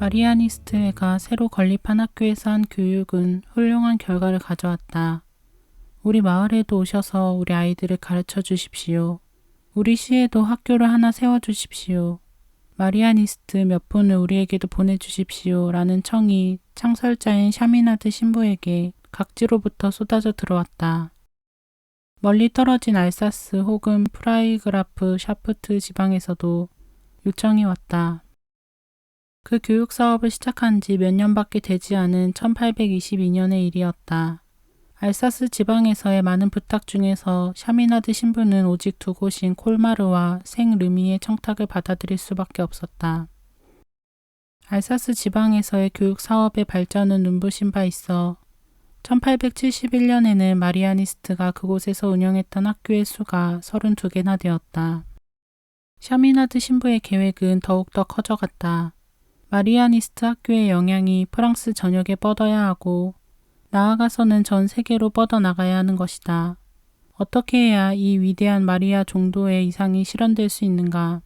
마리아니스트회가 새로 건립한 학교에서 한 교육은 훌륭한 결과를 가져왔다. 우리 마을에도 오셔서 우리 아이들을 가르쳐 주십시오. 우리 시에도 학교를 하나 세워주십시오. 마리아니스트 몇 분을 우리에게도 보내주십시오. 라는 청이 창설자인 샤미나드 신부에게 각지로부터 쏟아져 들어왔다. 멀리 떨어진 알사스 혹은 프라이그라프 샤프트 지방에서도 요청이 왔다. 그 교육 사업을 시작한 지 몇 년밖에 되지 않은 1822년의 일이었다. 알사스 지방에서의 많은 부탁 중에서 샤미나드 신부는 오직 두 곳인 콜마르와 생르미의 청탁을 받아들일 수밖에 없었다. 알사스 지방에서의 교육 사업의 발전은 눈부신 바 있어 1871년에는 마리아니스트가 그곳에서 운영했던 학교의 수가 32개나 되었다. 샤미나드 신부의 계획은 더욱더 커져갔다. 마리아니스트 학교의 영향이 프랑스 전역에 뻗어야 하고 나아가서는 전 세계로 뻗어나가야 하는 것이다. 어떻게 해야 이 위대한 마리아 종도의 이상이 실현될 수 있는가?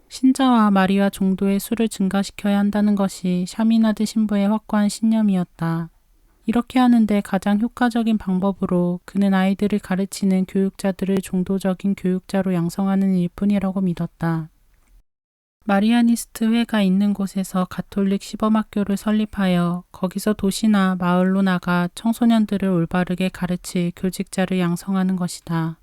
신자와 마리아 종도의 수를 증가시켜야 한다는 것이 샤미나드 신부의 확고한 신념이었다. 이렇게 하는데 가장 효과적인 방법으로 그는 아이들을 가르치는 교육자들을 종도적인 교육자로 양성하는 일뿐이라고 믿었다. 마리아니스트 회가 있는 곳에서 가톨릭 시범학교를 설립하여 거기서 도시나 마을로 나가 청소년들을 올바르게 가르칠 교직자를 양성하는 것이다.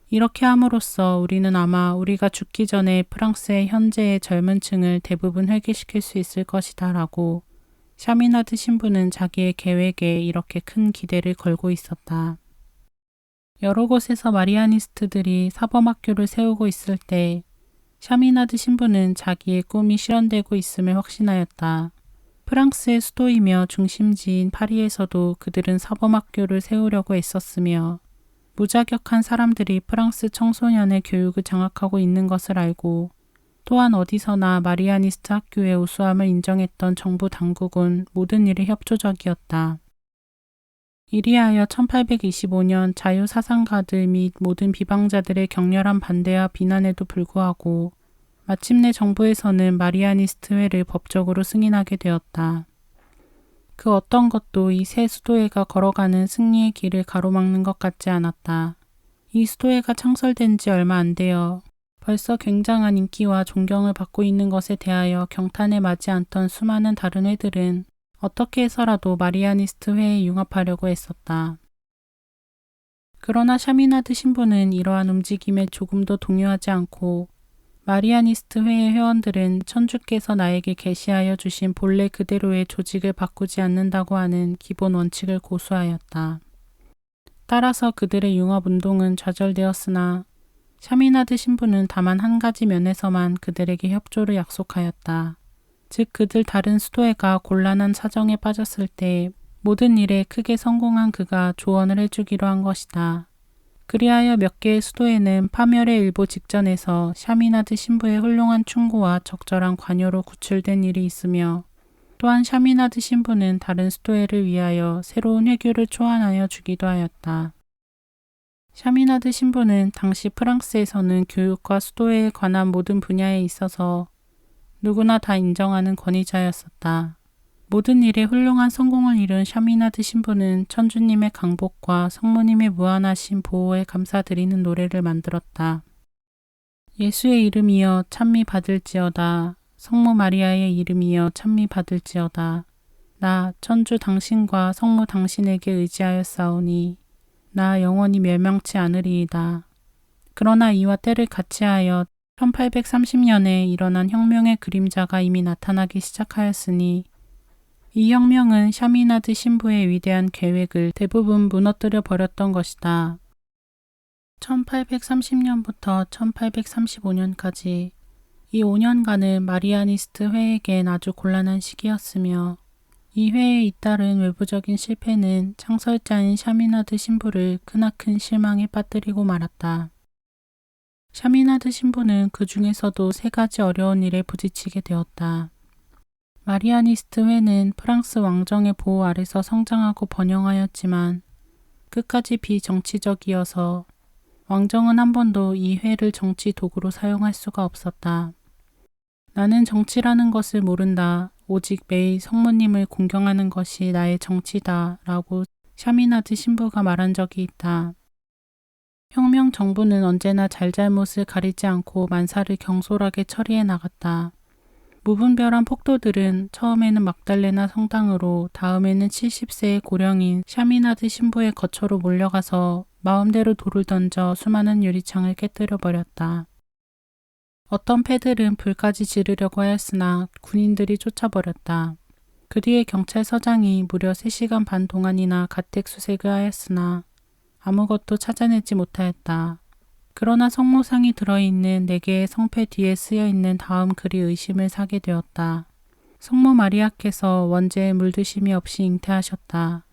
이렇게 함으로써 우리는 아마 우리가 죽기 전에 프랑스의 현재의 젊은 층을 대부분 회귀시킬 수 있을 것이다 라고 샤미나드 신부는 자기의 계획에 이렇게 큰 기대를 걸고 있었다. 여러 곳에서 마리아니스트들이 사범학교를 세우고 있을 때 샤미나드 신부는 자기의 꿈이 실현되고 있음을 확신하였다. 프랑스의 수도이며 중심지인 파리에서도 그들은 사범학교를 세우려고 애썼으며 무자격한 사람들이 프랑스 청소년의 교육을 장악하고 있는 것을 알고 또한 어디서나 마리아니스트 학교의 우수함을 인정했던 정부 당국은 모든 일에 협조적이었다. 이리하여 1825년 자유사상가들 및 모든 비방자들의 격렬한 반대와 비난에도 불구하고 마침내 정부에서는 마리아니스트 회를 법적으로 승인하게 되었다. 그 어떤 것도 이 새 수도회가 걸어가는 승리의 길을 가로막는 것 같지 않았다. 이 수도회가 창설된 지 얼마 안 되어 벌써 굉장한 인기와 존경을 받고 있는 것에 대하여 경탄에 맞지 않던 수많은 다른 회들은 어떻게 해서라도 마리아니스트 회에 융합하려고 했었다. 그러나 샤미나드 신부는 이러한 움직임에 조금도 동요하지 않고 마리아니스트 회의 회원들은 천주께서 나에게 계시하여 주신 본래 그대로의 조직을 바꾸지 않는다고 하는 기본 원칙을 고수하였다. 따라서 그들의 융합운동은 좌절되었으나 샤미나드 신부는 다만 한 가지 면에서만 그들에게 협조를 약속하였다. 즉 그들 다른 수도회가 곤란한 사정에 빠졌을 때 모든 일에 크게 성공한 그가 조언을 해주기로 한 것이다. 그리하여 몇 개의 수도회는 파멸의 일보 직전에서 샤미나드 신부의 훌륭한 충고와 적절한 관여로 구출된 일이 있으며 또한 샤미나드 신부는 다른 수도회를 위하여 새로운 회교를 초안하여 주기도 하였다. 샤미나드 신부는 당시 프랑스에서는 교육과 수도회에 관한 모든 분야에 있어서 누구나 다 인정하는 권위자였었다. 모든 일에 훌륭한 성공을 이룬 샤미나드 신부는 천주님의 강복과 성모님의 무한하신 보호에 감사드리는 노래를 만들었다. 예수의 이름이여 찬미 받을지어다. 성모 마리아의 이름이여 찬미 받을지어다. 나 천주 당신과 성모 당신에게 의지하였사오니 나 영원히 멸망치 않으리이다. 그러나 이와 때를 같이하여 1830년에 일어난 혁명의 그림자가 이미 나타나기 시작하였으니 이 혁명은 샤미나드 신부의 위대한 계획을 대부분 무너뜨려 버렸던 것이다. 1830년부터 1835년까지 이 5년간은 마리아니스트 회에겐 아주 곤란한 시기였으며 이 회에 잇따른 외부적인 실패는 창설자인 샤미나드 신부를 크나큰 실망에 빠뜨리고 말았다. 샤미나드 신부는 그 중에서도 3가지 어려운 일에 부딪히게 되었다. 마리아니스트 회는 프랑스 왕정의 보호 아래서 성장하고 번영하였지만 끝까지 비정치적이어서 왕정은 한 번도 이 회를 정치 도구로 사용할 수가 없었다. 나는 정치라는 것을 모른다. 오직 매일 성모님을 공경하는 것이 나의 정치다 라고 샤미나드 신부가 말한 적이 있다. 혁명 정부는 언제나 잘잘못을 가리지 않고 만사를 경솔하게 처리해 나갔다. 무분별한 폭도들은 처음에는 막달레나 성당으로, 다음에는 70세의 고령인 샤미나드 신부의 거처로 몰려가서 마음대로 돌을 던져 수많은 유리창을 깨뜨려 버렸다. 어떤 패들은 불까지 지르려고 하였으나 군인들이 쫓아버렸다. 그 뒤에 경찰서장이 무려 3시간 반 동안이나 가택수색을 하였으나 아무것도 찾아내지 못하였다. 그러나 성모상이 들어있는 4개의 성패 뒤에 쓰여있는 다음 글이 의심을 사게 되었다. 성모 마리아께서 원죄에 물드심이 없이 잉태하셨다.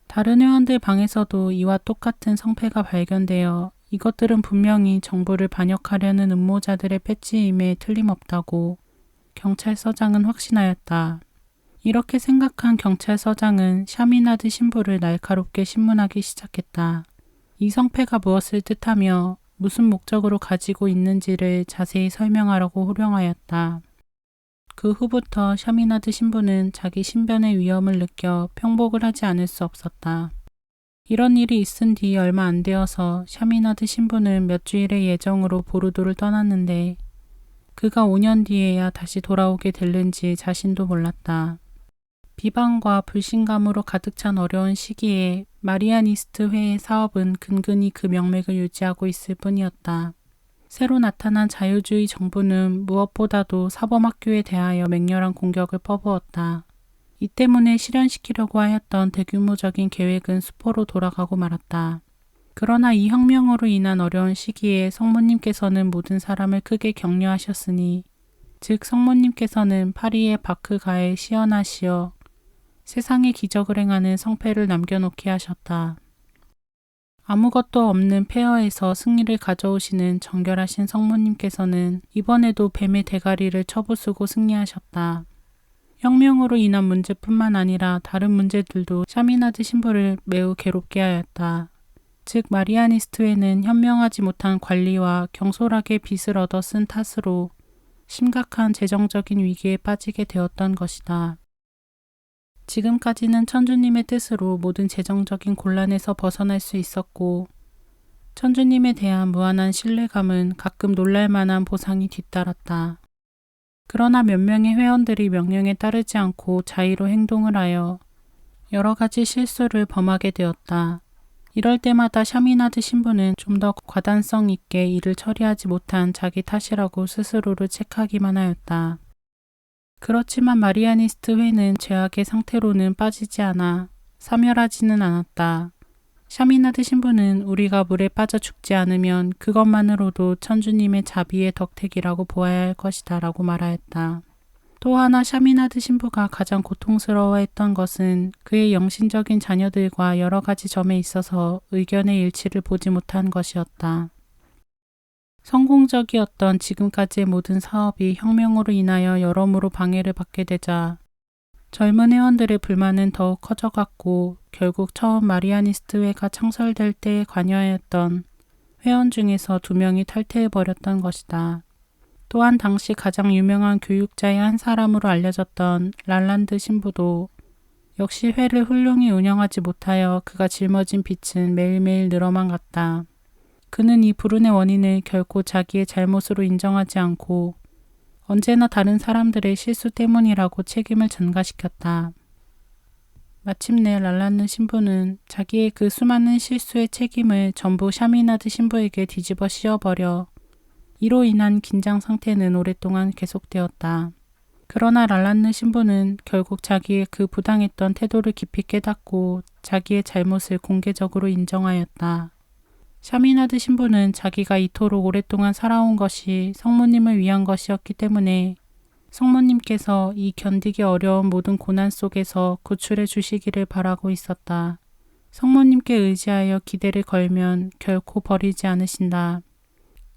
다른 회원들 방에서도 이와 똑같은 성패가 발견되어 이것들은 분명히 정부를 반역하려는 음모자들의 패치임에 틀림없다고 경찰서장은 확신하였다. 이렇게 생각한 경찰서장은 샤미나드 신부를 날카롭게 신문하기 시작했다. 이 성패가 무엇을 뜻하며 무슨 목적으로 가지고 있는지를 자세히 설명하라고 호령하였다. 그 후부터 샤미나드 신부는 자기 신변의 위험을 느껴 평복을 하지 않을 수 없었다. 이런 일이 있은 뒤 얼마 안 되어서 샤미나드 신부는 몇 주일의 예정으로 보르도를 떠났는데 그가 5년 뒤에야 다시 돌아오게 될는지 자신도 몰랐다. 비방과 불신감으로 가득 찬 어려운 시기에 마리아니스트 회의 사업은 근근히 그 명맥을 유지하고 있을 뿐이었다. 새로 나타난 자유주의 정부는 무엇보다도 사범학교에 대하여 맹렬한 공격을 퍼부었다. 이 때문에 실현시키려고 하였던 대규모적인 계획은 수포로 돌아가고 말았다. 그러나 이 혁명으로 인한 어려운 시기에 성모님께서는 모든 사람을 크게 격려하셨으니, 즉 성모님께서는 파리의 바크가에 시연하시어 세상에 기적을 행하는 성패를 남겨놓게 하셨다. 아무것도 없는 폐허에서 승리를 가져오시는 정결하신 성모님께서는 이번에도 뱀의 대가리를 쳐부수고 승리하셨다. 혁명으로 인한 문제뿐만 아니라 다른 문제들도 샤미나드 신부를 매우 괴롭게 하였다. 즉 마리아니스트회는 현명하지 못한 관리와 경솔하게 빚을 얻어 쓴 탓으로 심각한 재정적인 위기에 빠지게 되었던 것이다. 지금까지는 천주님의 뜻으로 모든 재정적인 곤란에서 벗어날 수 있었고, 천주님에 대한 무한한 신뢰감은 가끔 놀랄만한 보상이 뒤따랐다. 그러나 몇 명의 회원들이 명령에 따르지 않고 자의로 행동을 하여 여러 가지 실수를 범하게 되었다. 이럴 때마다 샤미나드 신부는 좀 더 과단성 있게 일을 처리하지 못한 자기 탓이라고 스스로를 책하기만 하였다. 그렇지만 마리아니스트 회는 죄악의 상태로는 빠지지 않아 사멸하지는 않았다. 샤미나드 신부는 우리가 물에 빠져 죽지 않으면 그것만으로도 천주님의 자비의 덕택이라고 보아야 할 것이다 라고 말하였다. 또 하나 샤미나드 신부가 가장 고통스러워했던 것은 그의 영신적인 자녀들과 여러 가지 점에 있어서 의견의 일치를 보지 못한 것이었다. 성공적이었던 지금까지의 모든 사업이 혁명으로 인하여 여러모로 방해를 받게 되자 젊은 회원들의 불만은 더욱 커져갔고 결국 처음 마리아니스트 회가 창설될 때에 관여하였던 회원 중에서 2명이 탈퇴해버렸던 것이다. 또한 당시 가장 유명한 교육자의 한 사람으로 알려졌던 랄란드 신부도 역시 회를 훌륭히 운영하지 못하여 그가 짊어진 빚은 매일매일 늘어만 갔다. 그는 이 불운의 원인을 결코 자기의 잘못으로 인정하지 않고 언제나 다른 사람들의 실수 때문이라고 책임을 전가시켰다. 마침내 랄란드 신부는 자기의 그 수많은 실수의 책임을 전부 샤미나드 신부에게 뒤집어 씌워버려 이로 인한 긴장 상태는 오랫동안 계속되었다. 그러나 랄란드 신부는 결국 자기의 그 부당했던 태도를 깊이 깨닫고 자기의 잘못을 공개적으로 인정하였다. 샤미나드 신부는 자기가 이토록 오랫동안 살아온 것이 성모님을 위한 것이었기 때문에 성모님께서 이 견디기 어려운 모든 고난 속에서 구출해 주시기를 바라고 있었다. 성모님께 의지하여 기대를 걸면 결코 버리지 않으신다.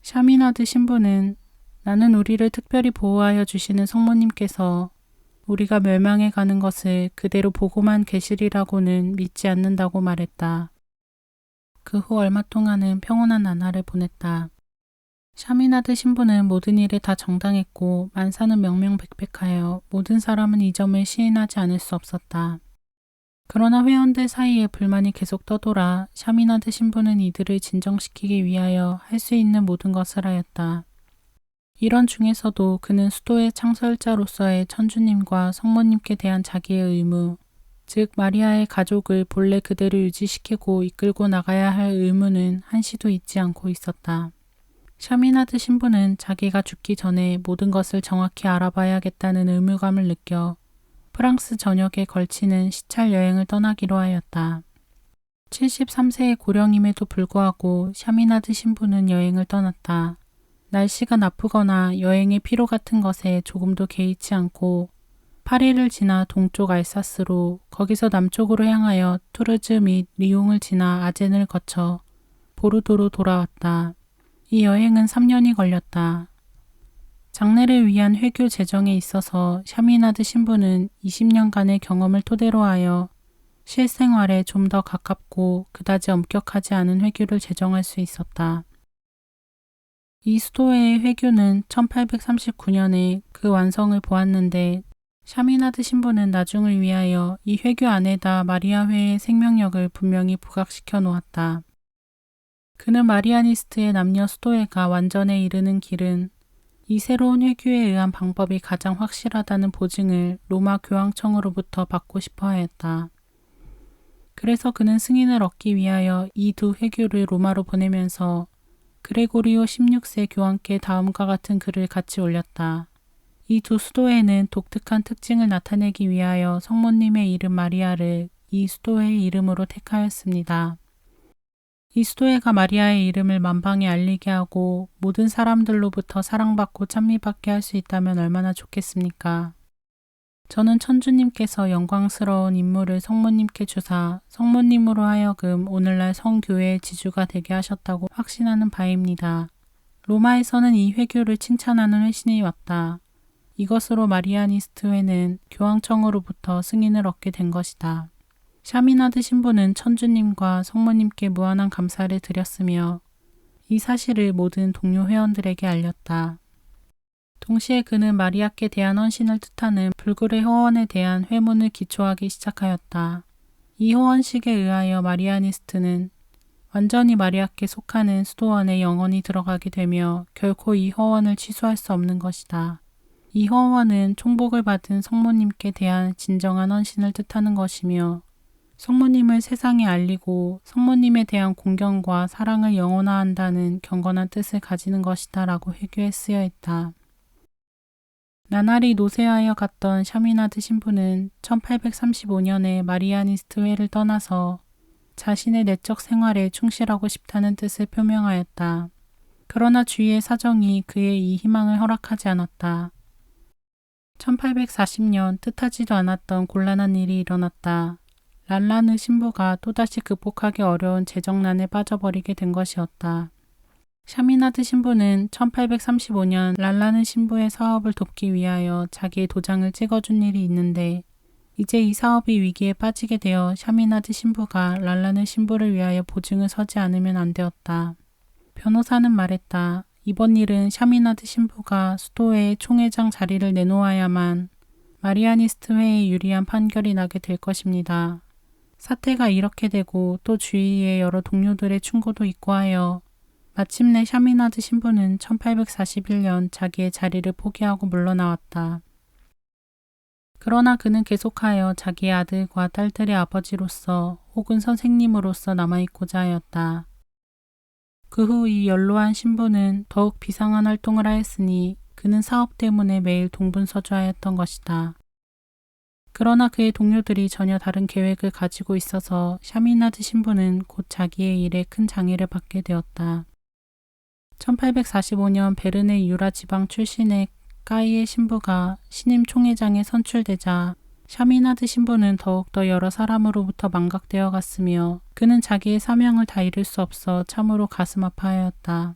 샤미나드 신부는 나는 우리를 특별히 보호하여 주시는 성모님께서 우리가 멸망해 가는 것을 그대로 보고만 계시리라고는 믿지 않는다고 말했다. 그 후 얼마 동안은 평온한 나날을 보냈다. 샤미나드 신부는 모든 일에 다 정당했고 만사는 명명백백하여 모든 사람은 이 점을 시인하지 않을 수 없었다. 그러나 회원들 사이에 불만이 계속 떠돌아 샤미나드 신부는 이들을 진정시키기 위하여 할 수 있는 모든 것을 하였다. 이런 중에서도 그는 수도의 창설자로서의 천주님과 성모님께 대한 자기의 의무, 즉 마리아의 가족을 본래 그대로 유지시키고 이끌고 나가야 할 의무는 한시도 잊지 않고 있었다. 샤미나드 신부는 자기가 죽기 전에 모든 것을 정확히 알아봐야겠다는 의무감을 느껴 프랑스 전역에 걸치는 시찰 여행을 떠나기로 하였다. 73세의 고령임에도 불구하고 샤미나드 신부는 여행을 떠났다. 날씨가 나쁘거나 여행의 피로 같은 것에 조금도 개의치 않고 파리를 지나 동쪽 알사스로 거기서 남쪽으로 향하여 투르즈 및 리옹을 지나 아젠을 거쳐 보르도로 돌아왔다. 이 여행은 3년이 걸렸다. 장례를 위한 회교 제정에 있어서 샤미나드 신부는 20년간의 경험을 토대로 하여 실생활에 좀 더 가깝고 그다지 엄격하지 않은 회교를 제정할 수 있었다. 이 수도의 회교는 1839년에 그 완성을 보았는데 샤미나드 신부는 나중을 위하여 이 회교 안에다 마리아회의 생명력을 분명히 부각시켜 놓았다. 그는 마리아니스트의 남녀 수도회가 완전에 이르는 길은 이 새로운 회교에 의한 방법이 가장 확실하다는 보증을 로마 교황청으로부터 받고 싶어 하였다. 그래서 그는 승인을 얻기 위하여 이 두 회교를 로마로 보내면서 그레고리오 16세 교황께 다음과 같은 글을 같이 올렸다. 이 두 수도회는 독특한 특징을 나타내기 위하여 성모님의 이름 마리아를 이 수도회의 이름으로 택하였습니다. 이 수도회가 마리아의 이름을 만방에 알리게 하고 모든 사람들로부터 사랑받고 찬미받게 할 수 있다면 얼마나 좋겠습니까? 저는 천주님께서 영광스러운 임무를 성모님께 주사 성모님으로 하여금 오늘날 성교회의 지주가 되게 하셨다고 확신하는 바입니다. 로마에서는 이 회교를 칭찬하는 회신이 왔다. 이것으로 마리아니스트 회는 교황청으로부터 승인을 얻게 된 것이다. 샤미나드 신부는 천주님과 성모님께 무한한 감사를 드렸으며 이 사실을 모든 동료 회원들에게 알렸다. 동시에 그는 마리아께 대한 헌신을 뜻하는 불굴의 허원에 대한 회문을 기초하기 시작하였다. 이 허원식에 의하여 마리아니스트는 완전히 마리아께 속하는 수도원에 영원히 들어가게 되며 결코 이 허원을 취소할 수 없는 것이다. 이 허원은 총복을 받은 성모님께 대한 진정한 헌신을 뜻하는 것이며 성모님을 세상에 알리고 성모님에 대한 공경과 사랑을 영원화한다는 경건한 뜻을 가지는 것이다 라고 회교에 쓰여 있다. 나날이 노쇠하여 갔던 샤미나드 신부는 1835년에 마리아니스트 회를 떠나서 자신의 내적 생활에 충실하고 싶다는 뜻을 표명하였다. 그러나 주위의 사정이 그의 이 희망을 허락하지 않았다. 1840년 뜻하지도 않았던 곤란한 일이 일어났다. 랄라느 신부가 또다시 극복하기 어려운 재정난에 빠져버리게 된 것이었다. 샤미나드 신부는 1835년 랄라느 신부의 사업을 돕기 위하여 자기의 도장을 찍어준 일이 있는데 이제 이 사업이 위기에 빠지게 되어 샤미나드 신부가 랄라느 신부를 위하여 보증을 서지 않으면 안 되었다. 변호사는 말했다. 이번 일은 샤미나드 신부가 수도회의 총회장 자리를 내놓아야만 마리아니스트 회에 유리한 판결이 나게 될 것입니다. 사태가 이렇게 되고 또 주위에 여러 동료들의 충고도 있고 하여 마침내 샤미나드 신부는 1841년 자기의 자리를 포기하고 물러나왔다. 그러나 그는 계속하여 자기의 아들과 딸들의 아버지로서 혹은 선생님으로서 남아있고자 하였다. 그 후 이 연로한 신부는 더욱 비상한 활동을 하였으니 그는 사업 때문에 매일 동분서주하였던 것이다. 그러나 그의 동료들이 전혀 다른 계획을 가지고 있어서 샤미나드 신부는 곧 자기의 일에 큰 장애를 받게 되었다. 1845년 베르네 유라 지방 출신의 까이의 신부가 신임 총회장에 선출되자 샤미나드 신부는 더욱더 여러 사람으로부터 망각되어 갔으며 그는 자기의 사명을 다 이룰 수 없어 참으로 가슴 아파하였다.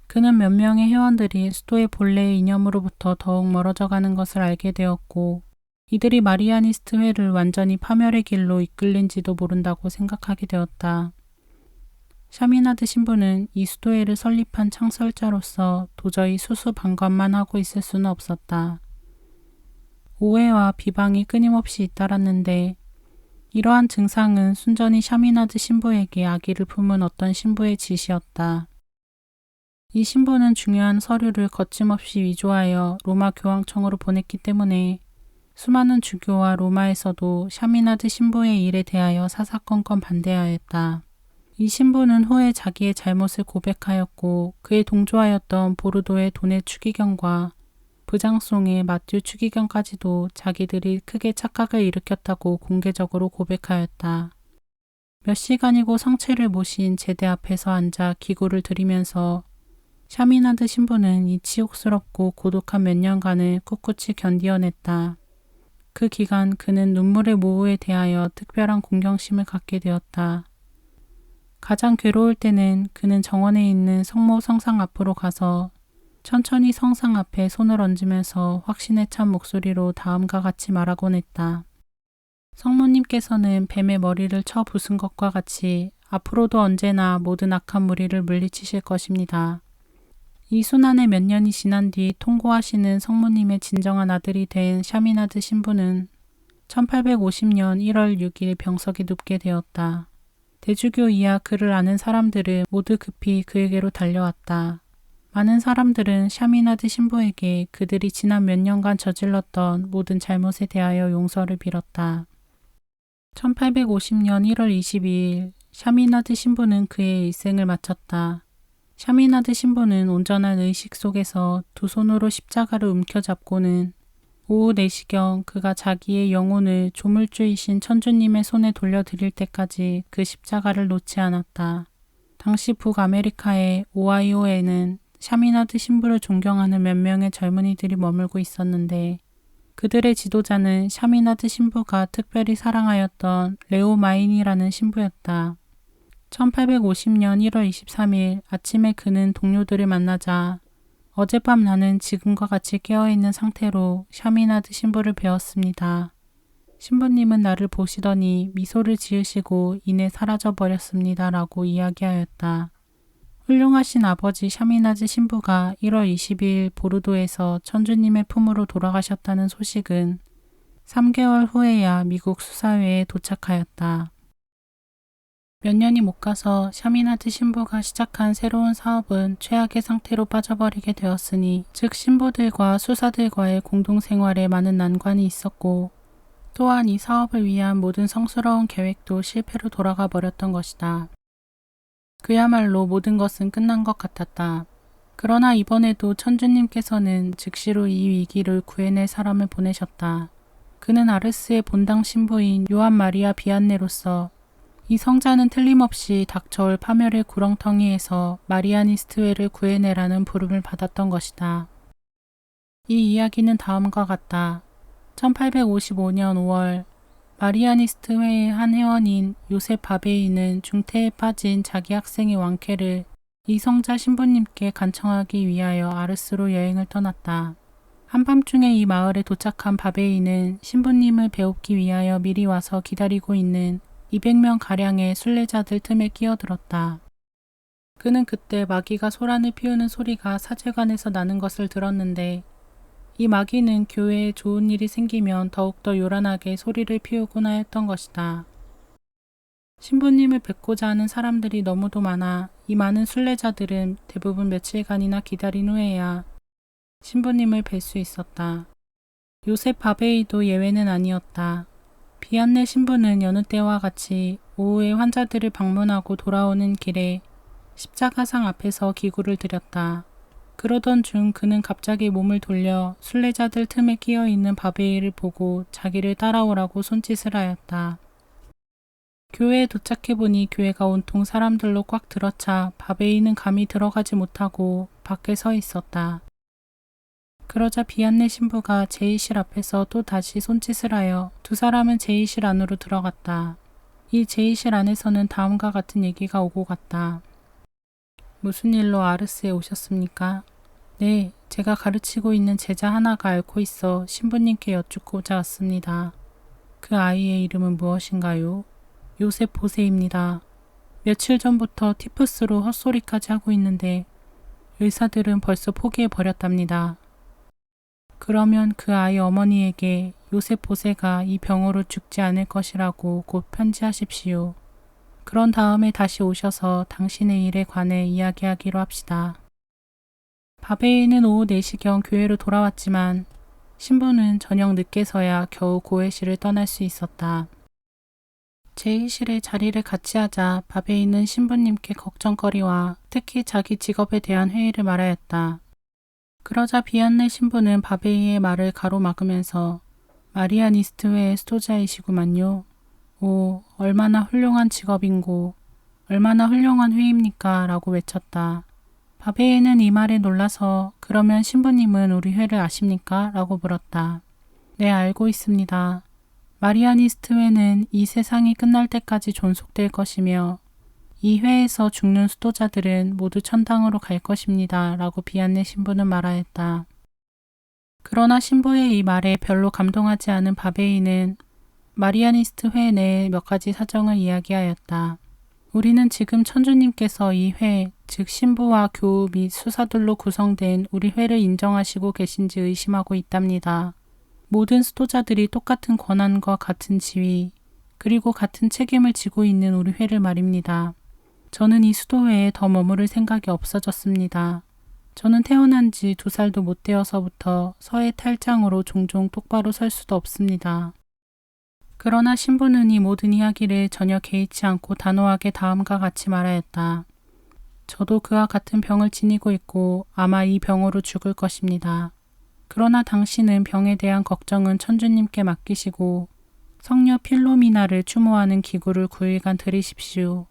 그는 몇 명의 회원들이 수도의 본래의 이념으로부터 더욱 멀어져 가는 것을 알게 되었고 이들이 마리아니스트 회를 완전히 파멸의 길로 이끌린지도 모른다고 생각하게 되었다. 샤미나드 신부는 이수도회를 설립한 창설자로서 도저히 수수방관만 하고 있을 수는 없었다. 오해와 비방이 끊임없이 잇따랐는데 이러한 증상은 순전히 샤미나드 신부에게 악의를 품은 어떤 신부의 짓이었다. 이 신부는 중요한 서류를 거침없이 위조하여 로마 교황청으로 보냈기 때문에 수많은 주교와 로마에서도 샤미나드 신부의 일에 대하여 사사건건 반대하였다. 이 신부는 후에 자기의 잘못을 고백하였고 그에 동조하였던 보르도의 돈의 추기경과 부장송의 마튜 추기경까지도 자기들이 크게 착각을 일으켰다고 공개적으로 고백하였다. 몇 시간이고 성체를 모신 제대 앞에서 앉아 기구를 드리면서 샤미나드 신부는 이 치욕스럽고 고독한 몇 년간을 꿋꿋이 견디어냈다. 그 기간 그는 눈물의 모호에 대하여 특별한 공경심을 갖게 되었다. 가장 괴로울 때는 그는 정원에 있는 성모 성상 앞으로 가서 천천히 성상 앞에 손을 얹으면서 확신에 찬 목소리로 다음과 같이 말하곤 했다. 성모님께서는 뱀의 머리를 쳐 부순 것과 같이 앞으로도 언제나 모든 악한 무리를 물리치실 것입니다. 이 순환의 몇 년이 지난 뒤 통고하시는 성모님의 진정한 아들이 된 샤미나드 신부는 1850년 1월 6일 병석에 눕게 되었다. 대주교 이하 그를 아는 사람들은 모두 급히 그에게로 달려왔다. 많은 사람들은 샤미나드 신부에게 그들이 지난 몇 년간 저질렀던 모든 잘못에 대하여 용서를 빌었다. 1850년 1월 22일 샤미나드 신부는 그의 일생을 마쳤다. 샤미나드 신부는 온전한 의식 속에서 두 손으로 십자가를 움켜잡고는 오후 4시경 그가 자기의 영혼을 조물주이신 천주님의 손에 돌려드릴 때까지 그 십자가를 놓지 않았다. 당시 북아메리카의 오하이오에는 샤미나드 신부를 존경하는 몇 명의 젊은이들이 머물고 있었는데 그들의 지도자는 샤미나드 신부가 특별히 사랑하였던 레오 마인이라는 신부였다. 1850년 1월 23일 아침에 그는 동료들을 만나자 어젯밤 나는 지금과 같이 깨어있는 상태로 샤미나드 신부를 뵈었습니다. 신부님은 나를 보시더니 미소를 지으시고 이내 사라져버렸습니다. 라고 이야기하였다. 훌륭하신 아버지 샤미나드 신부가 1월 22일 보르도에서 천주님의 품으로 돌아가셨다는 소식은 3개월 후에야 미국 수사회에 도착하였다. 몇 년이 못 가서 샤미나드 신부가 시작한 새로운 사업은 최악의 상태로 빠져버리게 되었으니 즉 신부들과 수사들과의 공동생활에 많은 난관이 있었고 또한 이 사업을 위한 모든 성스러운 계획도 실패로 돌아가 버렸던 것이다. 그야말로 모든 것은 끝난 것 같았다. 그러나 이번에도 천주님께서는 즉시로 이 위기를 구해낼 사람을 보내셨다. 그는 아르스의 본당 신부인 요한 마리아 비안네로서 이 성자는 틀림없이 닥쳐올 파멸의 구렁텅이에서 마리아니스트회를 구해내라는 부름을 받았던 것이다. 이 이야기는 다음과 같다. 1855년 5월 마리아니스트회의 한 회원인 요셉 바베이는 중태에 빠진 자기 학생의 왕쾌를 이 성자 신부님께 간청하기 위하여 아르스로 여행을 떠났다. 한밤중에 이 마을에 도착한 바베이는 신부님을 배웁기 위하여 미리 와서 기다리고 있는 200명가량의 순례자들 틈에 끼어들었다. 그는 그때 마귀가 소란을 피우는 소리가 사제관에서 나는 것을 들었는데 이 마귀는 교회에 좋은 일이 생기면 더욱더 요란하게 소리를 피우곤 하였던 것이다. 신부님을 뵙고자 하는 사람들이 너무도 많아 이 많은 순례자들은 대부분 며칠간이나 기다린 후에야 신부님을 뵐 수 있었다. 요셉 바베이도 예외는 아니었다. 비안네 신부는 여느 때와 같이 오후에 환자들을 방문하고 돌아오는 길에 십자가상 앞에서 기구를 드렸다. 그러던 중 그는 갑자기 몸을 돌려 순례자들 틈에 끼어있는 바베이를 보고 자기를 따라오라고 손짓을 하였다. 교회에 도착해보니 교회가 온통 사람들로 꽉 들어차 바베이는 감히 들어가지 못하고 밖에 서 있었다. 그러자 비안네 신부가 제의실 앞에서 또 다시 손짓을 하여 두 사람은 제의실 안으로 들어갔다. 이 제의실 안에서는 다음과 같은 얘기가 오고 갔다. 무슨 일로 아르스에 오셨습니까? 네, 제가 가르치고 있는 제자 하나가 앓고 있어 신부님께 여쭙고자 왔습니다. 그 아이의 이름은 무엇인가요? 요셉 보세입니다. 며칠 전부터 티푸스로 헛소리까지 하고 있는데 의사들은 벌써 포기해버렸답니다. 그러면 그 아이 어머니에게 요셉 보세가 이 병으로 죽지 않을 것이라고 곧 편지하십시오. 그런 다음에 다시 오셔서 당신의 일에 관해 이야기하기로 합시다. 바베이는 오후 4시경 교회로 돌아왔지만 신부는 저녁 늦게서야 겨우 고해실을 떠날 수 있었다. 제1실에 자리를 같이 하자 바베이는 신부님께 걱정거리와 특히 자기 직업에 대한 회의를 말하였다. 그러자 비안네 신부는 바베이의 말을 가로막으면서 마리아니스트회의 수도자이시구만요. 오, 얼마나 훌륭한 직업인고 얼마나 훌륭한 회입니까? 라고 외쳤다. 바베이는 이 말에 놀라서 그러면 신부님은 우리 회를 아십니까? 라고 물었다. 네, 알고 있습니다. 마리아니스트 회는 이 세상이 끝날 때까지 존속될 것이며 이 회에서 죽는 수도자들은 모두 천당으로 갈 것입니다. 라고 비안네 신부는 말하였다. 그러나 신부의 이 말에 별로 감동하지 않은 바베이는 마리아니스트 회 내에 몇 가지 사정을 이야기하였다. 우리는 지금 천주님께서 이 회, 즉 신부와 교우 및 수사들로 구성된 우리 회를 인정하시고 계신지 의심하고 있답니다. 모든 수도자들이 똑같은 권한과 같은 지위, 그리고 같은 책임을 지고 있는 우리 회를 말입니다. 저는 이 수도회에 더 머무를 생각이 없어졌습니다. 저는 태어난 지 2살도 못 되어서부터 서해 탈장으로 종종 똑바로 설 수도 없습니다. 그러나 신부는 이 모든 이야기를 전혀 개의치 않고 단호하게 다음과 같이 말하였다. 저도 그와 같은 병을 지니고 있고 아마 이 병으로 죽을 것입니다. 그러나 당신은 병에 대한 걱정은 천주님께 맡기시고 성녀 필로미나를 추모하는 기구를 9일간 들이십시오.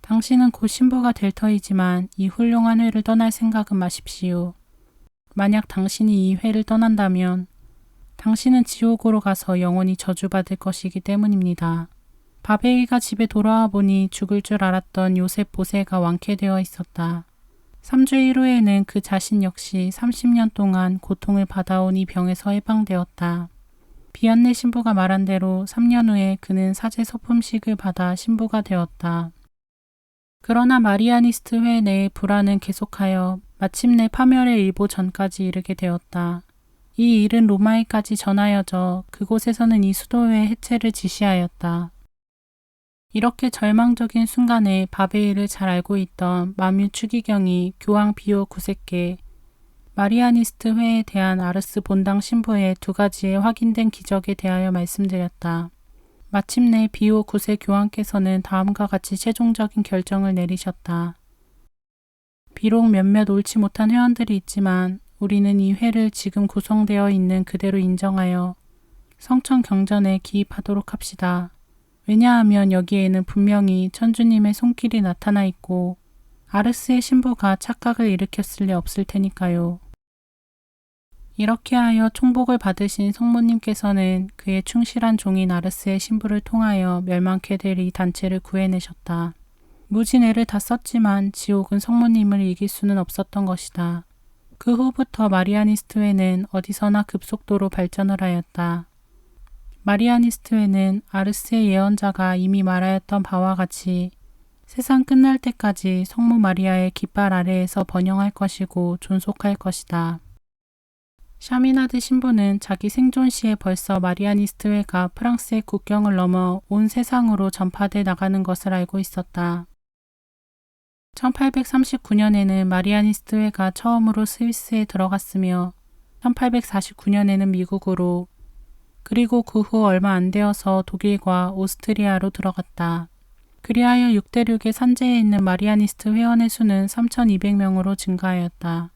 당신은 곧 신부가 될 터이지만 이 훌륭한 회를 떠날 생각은 마십시오. 만약 당신이 이 회를 떠난다면 당신은 지옥으로 가서 영원히 저주받을 것이기 때문입니다. 바베이가 집에 돌아와 보니 죽을 줄 알았던 요셉 보세가 완쾌되어 있었다. 3주일 후에는 그 자신 역시 30년 동안 고통을 받아온 이 병에서 해방되었다. 비안네 신부가 말한 대로 3년 후에 그는 사제 서품식을 받아 신부가 되었다. 그러나 마리아니스트 회 내의 불안은 계속하여 마침내 파멸의 일보 전까지 이르게 되었다. 이 일은 로마에까지 전하여져 그곳에서는 이 수도회의 해체를 지시하였다. 이렇게 절망적인 순간에 바베이를 잘 알고 있던 마뮤 추기경이 교황 비오 9세께 마리아니스트 회에 대한 아르스 본당 신부의 2가지의 확인된 기적에 대하여 말씀드렸다. 마침내 비오 9세 교황께서는 다음과 같이 최종적인 결정을 내리셨다. 비록 몇몇 옳지 못한 회원들이 있지만 우리는 이 회를 지금 구성되어 있는 그대로 인정하여 성천 경전에 기입하도록 합시다. 왜냐하면 여기에는 분명히 천주님의 손길이 나타나 있고 아르스의 신부가 착각을 일으켰을 리 없을 테니까요. 이렇게 하여 총복을 받으신 성모님께서는 그의 충실한 종인 아르스의 신부를 통하여 멸망케 될 이 단체를 구해내셨다. 무진 애를 다 썼지만 지옥은 성모님을 이길 수는 없었던 것이다. 그 후부터 마리아니스트회는 어디서나 급속도로 발전을 하였다. 마리아니스트회는 아르스의 예언자가 이미 말하였던 바와 같이 세상 끝날 때까지 성모 마리아의 깃발 아래에서 번영할 것이고 존속할 것이다. 샤미나드 신부는 자기 생존 시에 벌써 마리아니스트회가 프랑스의 국경을 넘어 온 세상으로 전파돼 나가는 것을 알고 있었다. 1839년에는 마리아니스트회가 처음으로 스위스에 들어갔으며 1849년에는 미국으로 그리고 그 후 얼마 안 되어서 독일과 오스트리아로 들어갔다. 그리하여 6대륙의 산지에 있는 마리아니스트 회원의 수는 3,200명으로 증가하였다.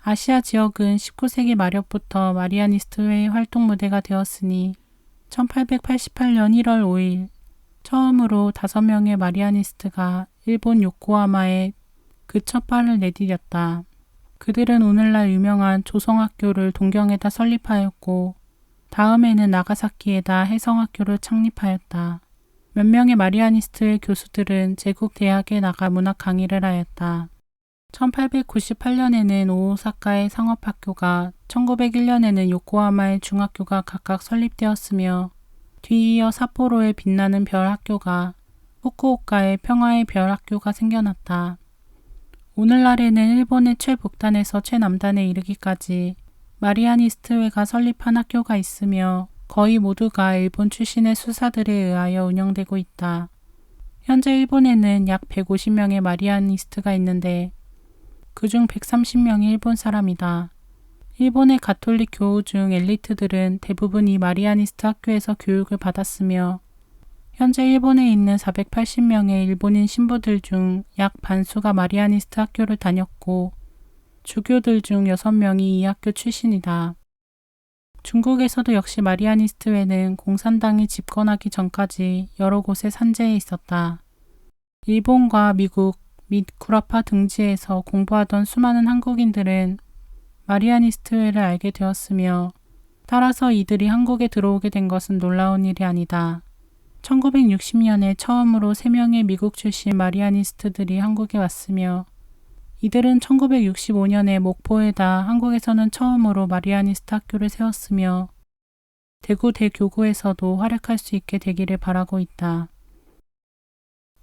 아시아 지역은 19세기 말엽부터 마리아니스트회의 활동 무대가 되었으니 1888년 1월 5일 처음으로 5명의 마리아니스트가 일본 요코하마에 그 첫 발을 내디뎠다. 그들은 오늘날 유명한 조성학교를 동경에다 설립하였고 다음에는 나가사키에다 해성학교를 창립하였다. 몇 명의 마리아니스트의 교수들은 제국 대학에 나가 문학 강의를 하였다. 1898년에는 오사카의 상업학교가 1901년에는 요코하마의 중학교가 각각 설립되었으며 뒤이어 삿포로의 빛나는 별 학교가 후쿠오카에 평화의 별 학교가 생겨났다. 오늘날에는 일본의 최북단에서 최남단에 이르기까지 마리아니스트회가 설립한 학교가 있으며 거의 모두가 일본 출신의 수사들에 의하여 운영되고 있다. 현재 일본에는 약 150명의 마리아니스트가 있는데 그중 130명이 일본 사람이다. 일본의 가톨릭 교우 중 엘리트들은 대부분 이 마리아니스트 학교에서 교육을 받았으며 현재 일본에 있는 480명의 일본인 신부들 중 약 반수가 마리아니스트 학교를 다녔고 주교들 중 6명이 이 학교 출신이다. 중국에서도 역시 마리아니스트회는 공산당이 집권하기 전까지 여러 곳에 산재해 있었다. 일본과 미국 및 구라파 등지에서 공부하던 수많은 한국인들은 마리아니스트회를 알게 되었으며 따라서 이들이 한국에 들어오게 된 것은 놀라운 일이 아니다. 1960년에 처음으로 3명의 미국 출신 마리아니스트들이 한국에 왔으며 이들은 1965년에 목포에다 한국에서는 처음으로 마리아니스트 학교를 세웠으며 대구 대교구에서도 활약할 수 있게 되기를 바라고 있다.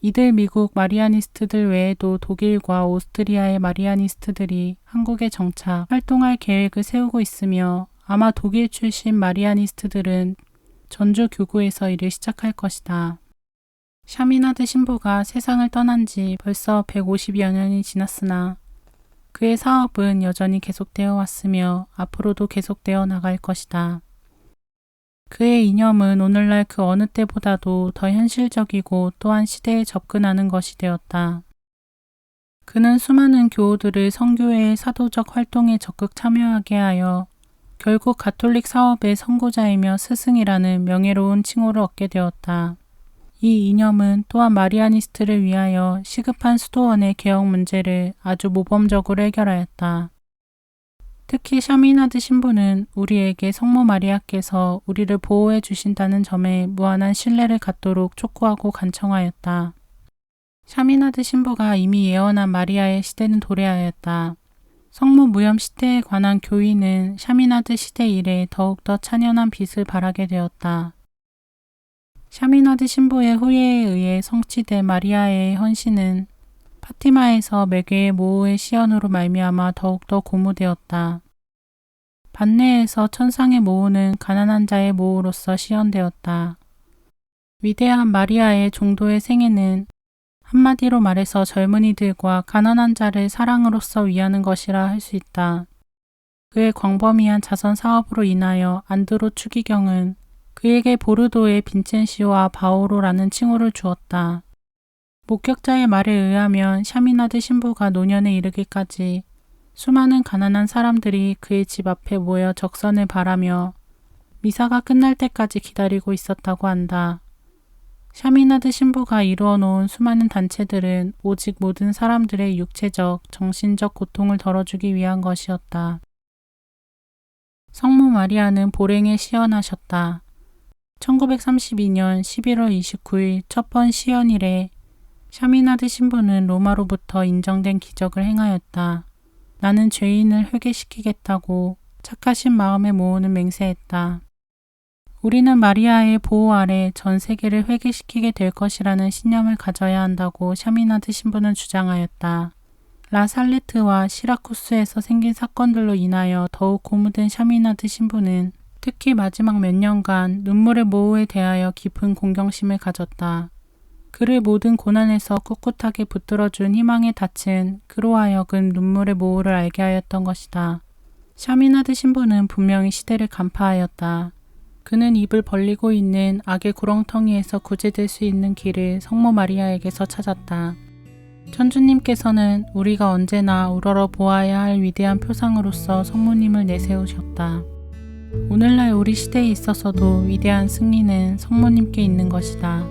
이들 미국 마리아니스트들 외에도 독일과 오스트리아의 마리아니스트들이 한국에 정착, 활동할 계획을 세우고 있으며 아마 독일 출신 마리아니스트들은 전주 교구에서 일을 시작할 것이다. 샤미나드 신부가 세상을 떠난 지 벌써 150여 년이 지났으나 그의 사업은 여전히 계속되어 왔으며 앞으로도 계속되어 나갈 것이다. 그의 이념은 오늘날 그 어느 때보다도 더 현실적이고 또한 시대에 접근하는 것이 되었다. 그는 수많은 교우들을 선교회의 사도적 활동에 적극 참여하게 하여 결국 가톨릭 사업의 선구자이며 스승이라는 명예로운 칭호를 얻게 되었다. 이 이념은 또한 마리아니스트를 위하여 시급한 수도원의 개혁 문제를 아주 모범적으로 해결하였다. 특히 샤미나드 신부는 우리에게 성모 마리아께서 우리를 보호해 주신다는 점에 무한한 신뢰를 갖도록 촉구하고 간청하였다. 샤미나드 신부가 이미 예언한 마리아의 시대는 도래하였다. 성모 무염 시대에 관한 교의는 샤미나드 시대 이래 더욱더 찬연한 빛을 발하게 되었다. 샤미나드 신부의 후예에 의해 성취된 마리아의 헌신은 파티마에서 매개의 모호의 시연으로 말미암아 더욱더 고무되었다. 반내에서 천상의 모호는 가난한 자의 모호로서 시연되었다. 위대한 마리아의 종도의 생애는 한마디로 말해서 젊은이들과 가난한 자를 사랑으로서 위하는 것이라 할 수 있다. 그의 광범위한 자선 사업으로 인하여 안드로 추기경은 그에게 보르도의 빈첸시오와 바오로라는 칭호를 주었다. 목격자의 말에 의하면 샤미나드 신부가 노년에 이르기까지 수많은 가난한 사람들이 그의 집 앞에 모여 적선을 바라며 미사가 끝날 때까지 기다리고 있었다고 한다. 샤미나드 신부가 이루어 놓은 수많은 단체들은 오직 모든 사람들의 육체적, 정신적 고통을 덜어주기 위한 것이었다. 성모 마리아는 보랭에 시연하셨다. 1932년 11월 29일 첫 번 시연일에 샤미나드 신부는 로마로부터 인정된 기적을 행하였다. 나는 죄인을 회개시키겠다고 착하신 마음에 모으는 맹세했다. 우리는 마리아의 보호 아래 전 세계를 회개시키게 될 것이라는 신념을 가져야 한다고 샤미나드 신부는 주장하였다. 라살레트와 시라쿠스에서 생긴 사건들로 인하여 더욱 고무된 샤미나드 신부는 특히 마지막 몇 년간 눈물의 모호에 대하여 깊은 공경심을 가졌다. 그를 모든 고난에서 꿋꿋하게 붙들어준 희망의 닻은 그로 하여금 눈물의 모호를 알게 하였던 것이다. 샤미나드 신부는 분명히 시대를 간파하였다. 그는 입을 벌리고 있는 악의 구렁텅이에서 구제될 수 있는 길을 성모 마리아에게서 찾았다. 천주님께서는 우리가 언제나 우러러 보아야 할 위대한 표상으로서 성모님을 내세우셨다. 오늘날 우리 시대에 있어서도 위대한 승리는 성모님께 있는 것이다.